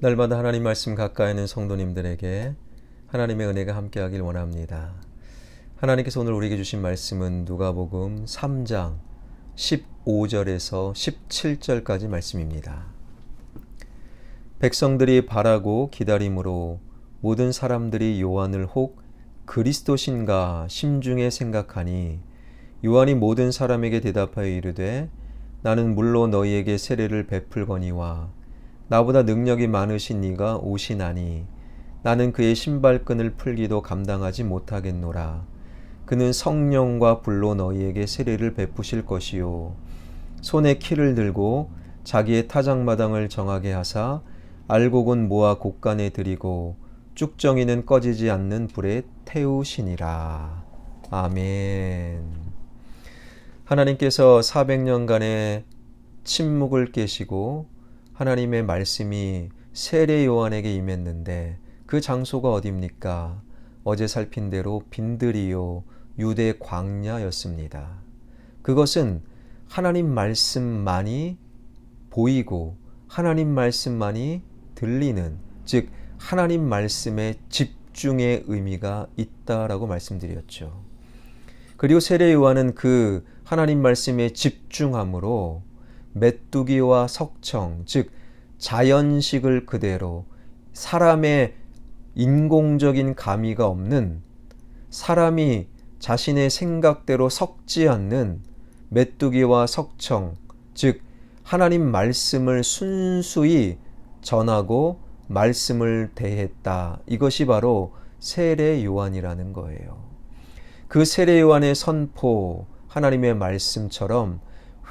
날마다 하나님 말씀 가까이 있는 성도님들에게 하나님의 은혜가 함께하길 원합니다. 하나님께서 오늘 우리에게 주신 말씀은 누가복음 3장 15절에서 17절까지 말씀입니다. 백성들이 바라고 기다림으로 모든 사람들이 요한을 혹 그리스도신가 심중에 생각하니 요한이 모든 사람에게 대답하여 이르되 나는 물로 너희에게 세례를 베풀거니와 나보다 능력이 많으신 이가 오시나니 나는 그의 신발끈을 풀기도 감당하지 못하겠노라. 그는 성령과 불로 너희에게 세례를 베푸실 것이요 손에 키를 들고 자기의 타작마당을 정하게 하사 알곡은 모아 곡간에 들이고 쭉정이는 꺼지지 않는 불에 태우시니라. 아멘. 하나님께서 400년간의 침묵을 깨시고 하나님의 말씀이 세례 요한에게 임했는데 그 장소가 어디입니까? 어제 살핀 대로 빈들이요 유대 광야였습니다. 그것은 하나님 말씀만이 보이고 하나님 말씀만이 들리는, 즉 하나님 말씀에 집중의 의미가 있다라고 말씀드렸죠. 그리고 세례 요한은 그 하나님 말씀에 집중함으로 메뚜기와 석청, 즉 자연식을 그대로 사람의 인공적인 가미가 없는, 사람이 자신의 생각대로 섞지 않는 메뚜기와 석청, 즉 하나님 말씀을 순수히 전하고 말씀을 대했다. 이것이 바로 세례 요한이라는 거예요. 그 세례 요한의 선포, 하나님의 말씀처럼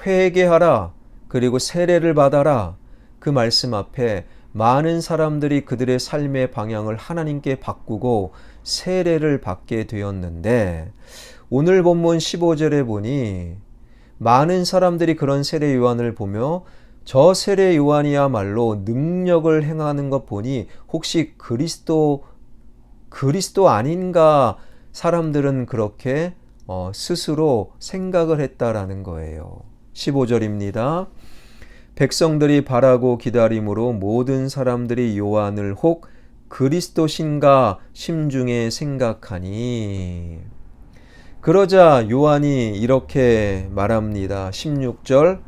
회개하라, 그리고 세례를 받아라, 그 말씀 앞에 많은 사람들이 그들의 삶의 방향을 하나님께 바꾸고 세례를 받게 되었는데, 오늘 본문 15절에 보니 많은 사람들이 그런 세례 요한을 보며 저 세례 요한이야말로 능력을 행하는 것 보니 혹시 그리스도 아닌가, 사람들은 그렇게 스스로 생각을 했다라는 거예요. 15절입니다. 백성들이 바라고 기다림으로 모든 사람들이 요한을 혹 그리스도신가 심중에 생각하니. 그러자 요한이 이렇게 말합니다. 16절,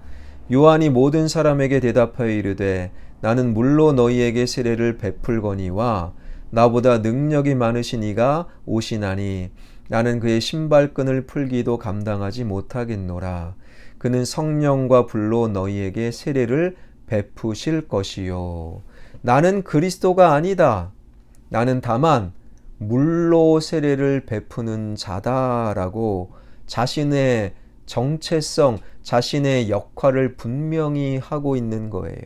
요한이 모든 사람에게 대답하여 이르되 나는 물로 너희에게 세례를 베풀거니와 나보다 능력이 많으신 이가 오시나니 나는 그의 신발끈을 풀기도 감당하지 못하겠노라. 그는 성령과 불로 너희에게 세례를 베푸실 것이요 나는 그리스도가 아니다. 나는 다만 물로 세례를 베푸는 자다라고 자신의 정체성, 자신의 역할을 분명히 하고 있는 거예요.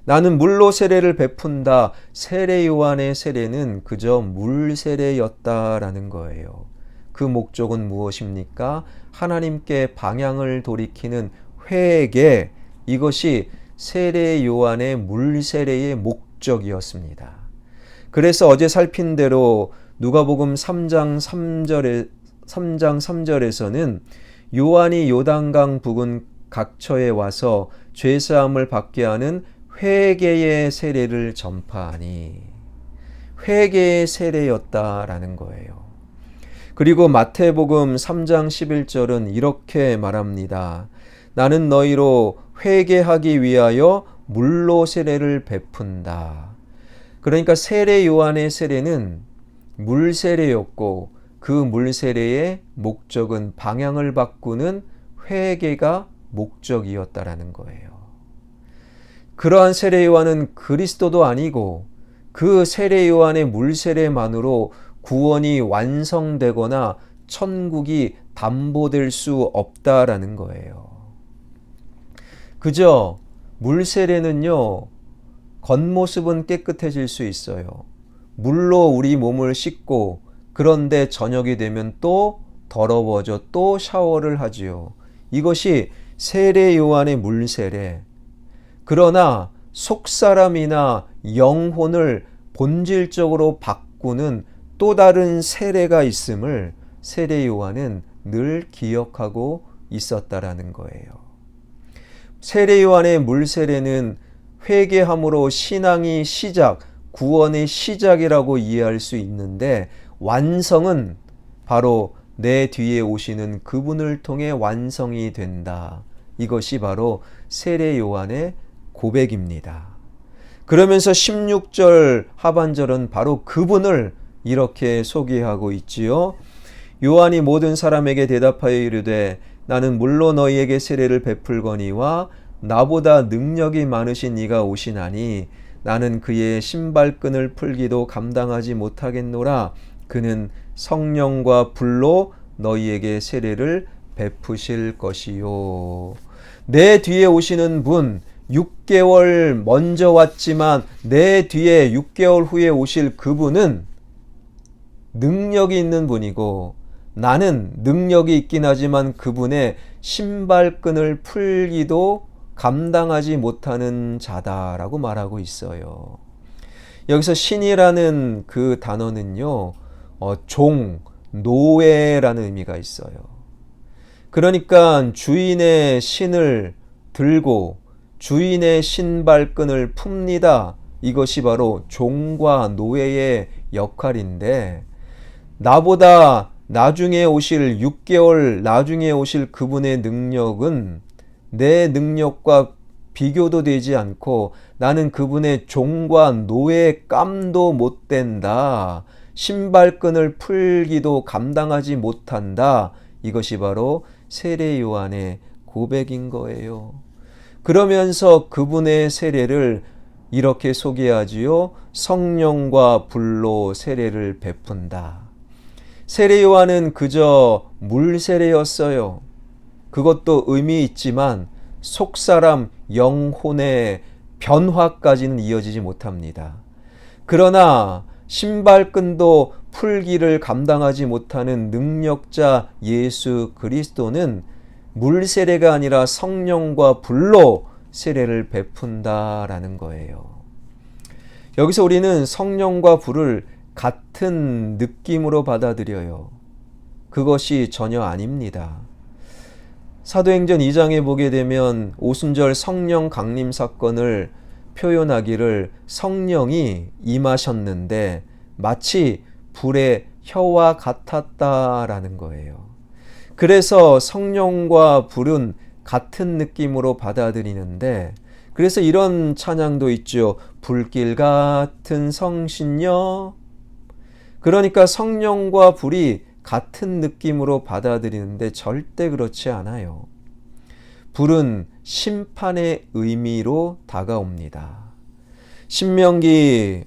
나는 물로 세례를 베푼다. 세례 요한의 세례는 그저 물 세례였다라는 거예요. 그 목적은 무엇입니까? 하나님께 방향을 돌이키는 회개, 이것이 세례 요한의 물 세례의 목적이었습니다. 그래서 어제 살핀 대로 누가복음 3장 3절에서는 요한이 요단강 부근 각처에 와서 죄사함을 받게 하는 회개의 세례를 전파하니, 회개의 세례였다라는 거예요. 그리고 마태복음 3장 11절은 이렇게 말합니다. 나는 너희로 회개하기 위하여 물로 세례를 베푼다. 그러니까 세례 요한의 세례는 물 세례였고 그 물 세례의 목적은 방향을 바꾸는 회개가 목적이었다라는 거예요. 그러한 세례 요한은 그리스도도 아니고 그 세례 요한의 물 세례만으로 구원이 완성되거나 천국이 담보될 수 없다라는 거예요. 그저 물 세례는요, 겉모습은 깨끗해질 수 있어요. 물로 우리 몸을 씻고 그런데 저녁이 되면 또 더러워져 또 샤워를 하지요. 이것이 세례 요한의 물 세례. 그러나 속사람이나 영혼을 본질적으로 바꾸는 또 다른 세례가 있음을 세례 요한은 늘 기억하고 있었다라는 거예요. 세례 요한의 물 세례는 회개함으로 신앙이 시작, 구원의 시작이라고 이해할 수 있는데, 완성은 바로 내 뒤에 오시는 그분을 통해 완성이 된다. 이것이 바로 세례 요한의 고백입니다. 그러면서 16절 하반절은 바로 그분을 이렇게 소개하고 있지요. 요한이 모든 사람에게 대답하여 이르되 나는 물로 너희에게 세례를 베풀거니와 나보다 능력이 많으신 이가 오시나니 나는 그의 신발끈을 풀기도 감당하지 못하겠노라. 그는 성령과 불로 너희에게 세례를 베푸실 것이요. 내 뒤에 오시는 분, 6개월 먼저 왔지만 내 뒤에 6개월 후에 오실 그분은 능력이 있는 분이고, 나는 능력이 있긴 하지만 그분의 신발끈을 풀기도 감당하지 못하는 자다라고 말하고 있어요. 여기서 신이라는 그 단어는요, 종, 노예라는 의미가 있어요. 그러니까 주인의 신을 들고 주인의 신발끈을 풉니다. 이것이 바로 종과 노예의 역할인데, 나보다 나중에 오실 6개월 나중에 오실 그분의 능력은 내 능력과 비교도 되지 않고 나는 그분의 종과 노예의 깜도 못 된다. 신발끈을 풀기도 감당하지 못한다. 이것이 바로 세례 요한의 고백인 거예요. 그러면서 그분의 세례를 이렇게 소개하지요. 성령과 불로 세례를 베푼다. 세례 요한은 그저 물 세례였어요. 그것도 의미 있지만 속사람 영혼의 변화까지는 이어지지 못합니다. 그러나 신발끈도 풀기를 감당하지 못하는 능력자 예수 그리스도는 물 세례가 아니라 성령과 불로 세례를 베푼다라는 거예요. 여기서 우리는 성령과 불을 같은 느낌으로 받아들여요. 그것이 전혀 아닙니다. 사도행전 2장에 보게 되면 오순절 성령 강림 사건을 표현하기를 성령이 임하셨는데 마치 불의 혀와 같았다라는 거예요. 그래서 성령과 불은 같은 느낌으로 받아들이는데, 그래서 이런 찬양도 있죠. 불길 같은 성신여. 그러니까 성령과 불이 같은 느낌으로 받아들이는데 절대 그렇지 않아요. 불은 심판의 의미로 다가옵니다. 신명기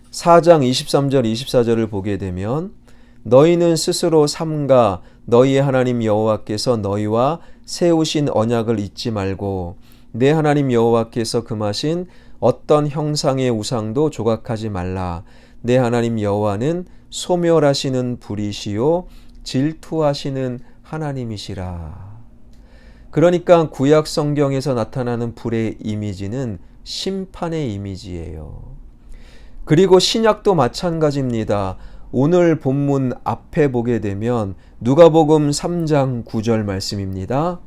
4장 23절 24절을 보게 되면 너희는 스스로 삼가 너희의 하나님 여호와께서 너희와 세우신 언약을 잊지 말고 내 하나님 여호와께서 금하신 어떤 형상의 우상도 조각하지 말라. 내 하나님 여호와는 소멸하시는 불이시요 질투하시는 하나님이시라. 그러니까 구약 성경에서 나타나는 불의 이미지는 심판의 이미지예요. 그리고 신약도 마찬가지입니다. 오늘 본문 앞에 보게 되면 누가복음 3장 9절 말씀입니다.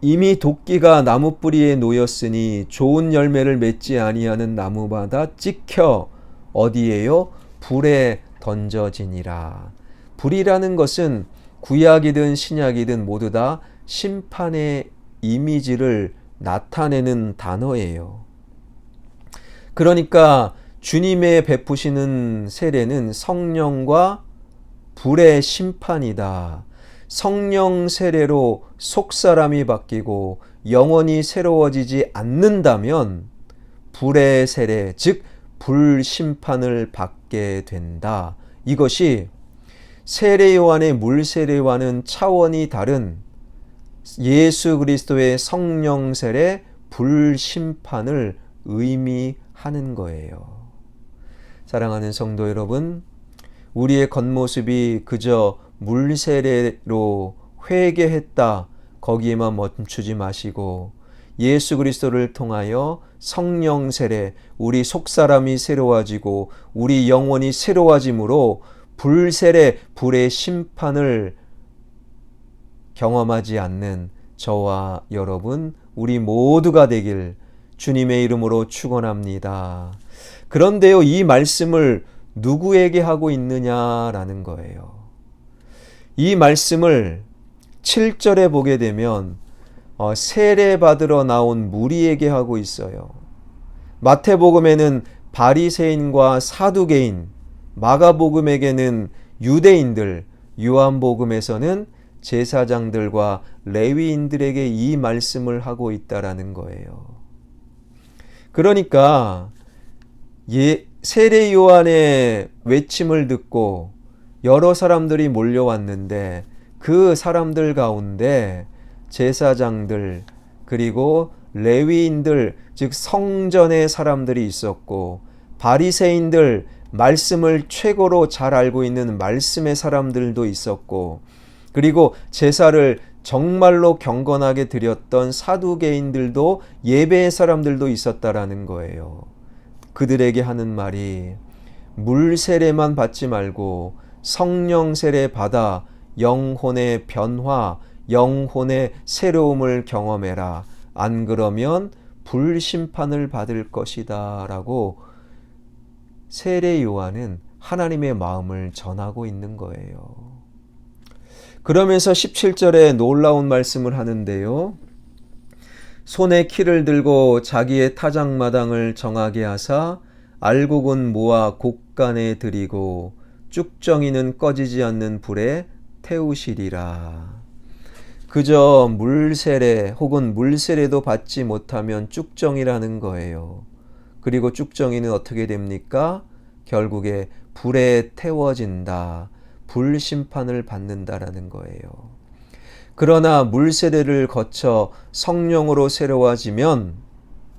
이미 도끼가 나무 뿌리에 놓였으니 좋은 열매를 맺지 아니하는 나무마다 찍혀 어디에요? 불에 던져지니라. 불이라는 것은 구약이든 신약이든 모두 다 심판의 이미지를 나타내는 단어예요. 그러니까 주님의 베푸시는 세례는 성령과 불의 심판이다. 성령 세례로 속사람이 바뀌고 영원히 새로워지지 않는다면 불의 세례, 즉 불심판을 받게 된다. 이것이 세례 요한의 물 세례와는 차원이 다른 예수 그리스도의 성령 세례 불심판을 의미하는 거예요. 사랑하는 성도 여러분, 우리의 겉모습이 그저 물 세례로 회개했다, 거기에만 멈추지 마시고 예수 그리스도를 통하여 성령 세례, 우리 속사람이 새로워지고 우리 영혼이 새로워짐으로 불 세례, 불의 심판을 경험하지 않는 저와 여러분, 우리 모두가 되길 주님의 이름으로 축원합니다. 그런데요, 이 말씀을 누구에게 하고 있느냐라는 거예요. 이 말씀을 7절에 보게 되면 세례받으러 나온 무리에게 하고 있어요. 마태복음에는 바리새인과 사두개인, 마가복음에게는 유대인들, 요한복음에서는 제사장들과 레위인들에게 이 말씀을 하고 있다라는 거예요. 그러니까 세례 요한의 외침을 듣고 여러 사람들이 몰려왔는데 그 사람들 가운데 제사장들 그리고 레위인들, 즉 성전의 사람들이 있었고, 바리새인들, 말씀을 최고로 잘 알고 있는 말씀의 사람들도 있었고, 그리고 제사를 정말로 경건하게 드렸던 사두개인들도, 예배의 사람들도 있었다라는 거예요. 그들에게 하는 말이 물 세례만 받지 말고 성령 세례 받아 영혼의 변화, 영혼의 새로움을 경험해라. 안 그러면 불심판을 받을 것이다 라고 세례 요한은 하나님의 마음을 전하고 있는 거예요. 그러면서 17절에 놀라운 말씀을 하는데요. 손에 키를 들고 자기의 타작마당을 정하게 하사 알곡은 모아 곡간에 들이고 쭉정이는 꺼지지 않는 불에 태우시리라. 그저 물세례 혹은 물세례도 받지 못하면 쭉정이라는 거예요. 그리고 쭉정이는 어떻게 됩니까? 결국에 불에 태워진다. 불심판을 받는다라는 거예요. 그러나 물세례를 거쳐 성령으로 새로워지면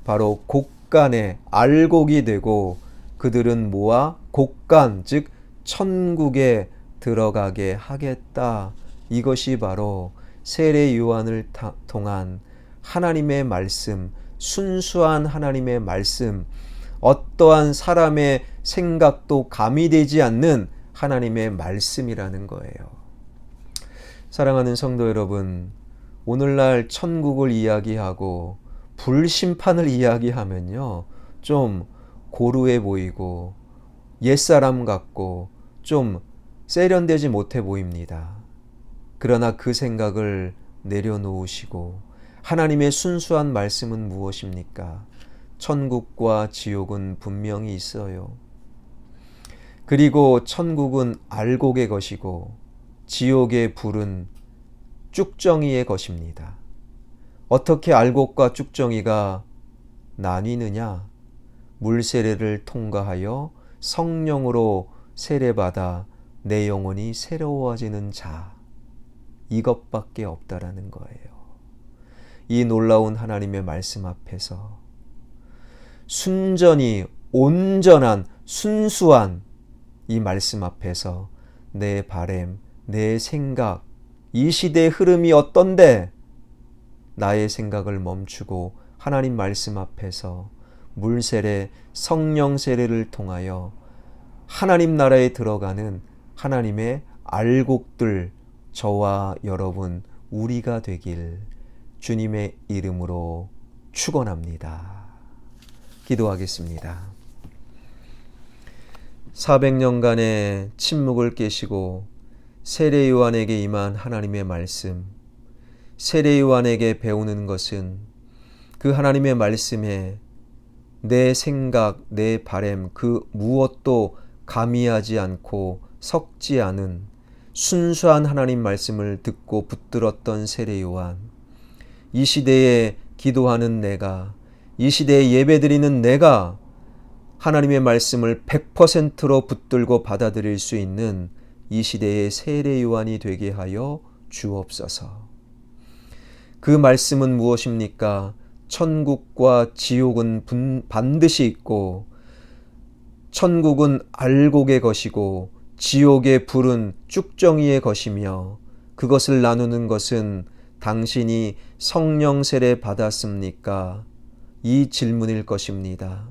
바로 곡간에 알곡이 되고 그들은 모아 곡간, 즉 천국에 들어가게 하겠다. 이것이 바로 세례 요한을 통한 하나님의 말씀, 순수한 하나님의 말씀, 어떠한 사람의 생각도 가미되지 않는 하나님의 말씀이라는 거예요. 사랑하는 성도 여러분, 오늘날 천국을 이야기하고 불심판을 이야기하면요, 좀 고루해 보이고 옛사람 같고 좀 세련되지 못해 보입니다. 그러나 그 생각을 내려놓으시고 하나님의 순수한 말씀은 무엇입니까? 천국과 지옥은 분명히 있어요. 그리고 천국은 알곡의 것이고 지옥의 불은 쭉정이의 것입니다. 어떻게 알곡과 쭉정이가 나뉘느냐? 물세례를 통과하여 성령으로 세례받아 내 영혼이 새로워지는 자, 이것밖에 없다라는 거예요. 이 놀라운 하나님의 말씀 앞에서 순전히 온전한 순수한 이 말씀 앞에서 내 바램, 내 생각, 이 시대의 흐름이 어떤데 나의 생각을 멈추고 하나님 말씀 앞에서 물세례, 성령 세례를 통하여 하나님 나라에 들어가는 하나님의 알곡들, 저와 여러분 우리가 되길 주님의 이름으로 축원합니다. 기도하겠습니다. 400년간의 침묵을 깨시고 세례 요한에게 임한 하나님의 말씀, 세례 요한에게 배우는 것은 그 하나님의 말씀에 내 생각, 내 바램 그 무엇도 가미하지 않고 섞지 않은 순수한 하나님 말씀을 듣고 붙들었던 세례 요한, 이 시대에 기도하는 내가, 이 시대에 예배드리는 내가 하나님의 말씀을 100%로 붙들고 받아들일 수 있는 이 시대의 세례 요한이 되게 하여 주옵소서. 그 말씀은 무엇입니까? 천국과 지옥은 반드시 있고 천국은 알곡의 것이고 지옥의 불은 쭉정이의 것이며 그것을 나누는 것은 당신이 성령 세례 받았습니까? 이 질문일 것입니다.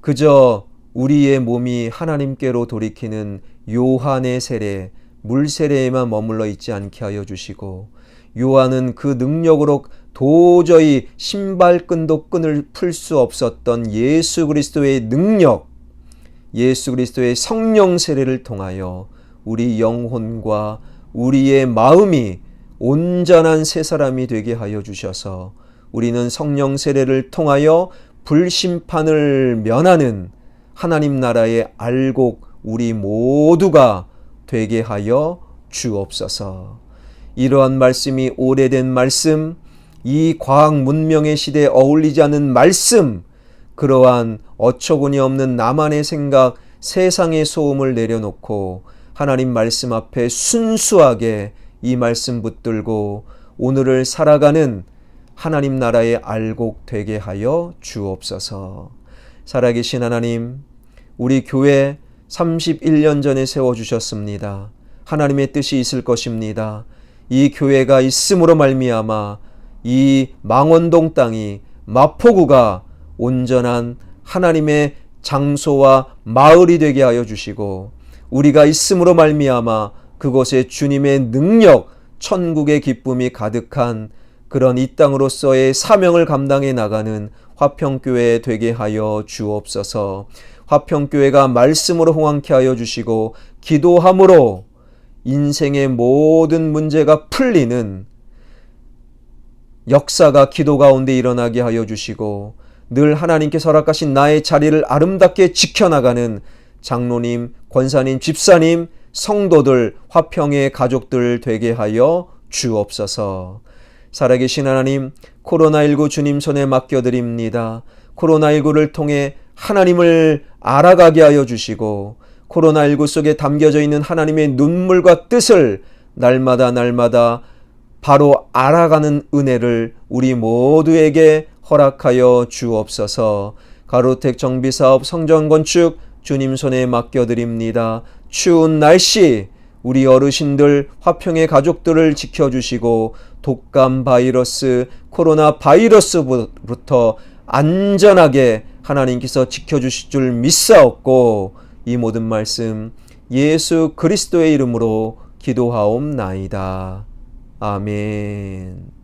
그저 우리의 몸이 하나님께로 돌이키는 요한의 세례, 물 세례에만 머물러 있지 않게 하여 주시고 요한은 그 능력으로 도저히 신발끈도 끈을 풀 수 없었던 예수 그리스도의 능력, 예수 그리스도의 성령 세례를 통하여 우리 영혼과 우리의 마음이 온전한 새 사람이 되게 하여 주셔서 우리는 성령 세례를 통하여 불심판을 면하는 하나님 나라의 알곡 우리 모두가 되게 하여 주옵소서. 이러한 말씀이 오래된 말씀, 이 과학 문명의 시대에 어울리지 않는 말씀, 그러한 어처구니 없는 나만의 생각, 세상의 소음을 내려놓고 하나님 말씀 앞에 순수하게 이 말씀 붙들고 오늘을 살아가는 하나님 나라의 알곡 되게 하여 주옵소서. 살아계신 하나님, 우리 교회 31년 전에 세워주셨습니다. 하나님의 뜻이 있을 것입니다. 이 교회가 있음으로 말미암아 이 망원동 땅이 마포구가 온전한 하나님의 장소와 마을이 되게 하여 주시고 우리가 있음으로 말미암아 그곳에 주님의 능력, 천국의 기쁨이 가득한 그런 이 땅으로서의 사명을 감당해 나가는 화평교회 되게 하여 주옵소서. 화평교회가 말씀으로 홍황케 하여 주시고 기도함으로 인생의 모든 문제가 풀리는 역사가 기도 가운데 일어나게 하여 주시고 늘 하나님께서 허락하신 나의 자리를 아름답게 지켜나가는 장로님, 권사님, 집사님, 성도들, 화평의 가족들 되게 하여 주옵소서. 살아계신 하나님, 코로나19 주님 손에 맡겨드립니다. 코로나19를 통해 하나님을 알아가게 하여 주시고 코로나19 속에 담겨져 있는 하나님의 눈물과 뜻을 날마다 바로 알아가는 은혜를 우리 모두에게 허락하여 주옵소서. 가로택 정비사업 성전 건축 주님 손에 맡겨드립니다. 추운 날씨 우리 어르신들 화평의 가족들을 지켜주시고 독감 바이러스 코로나 바이러스부터 안전하게 하나님께서 지켜주실 줄 믿사옵고 이 모든 말씀 예수 그리스도의 이름으로 기도하옵나이다. 아멘.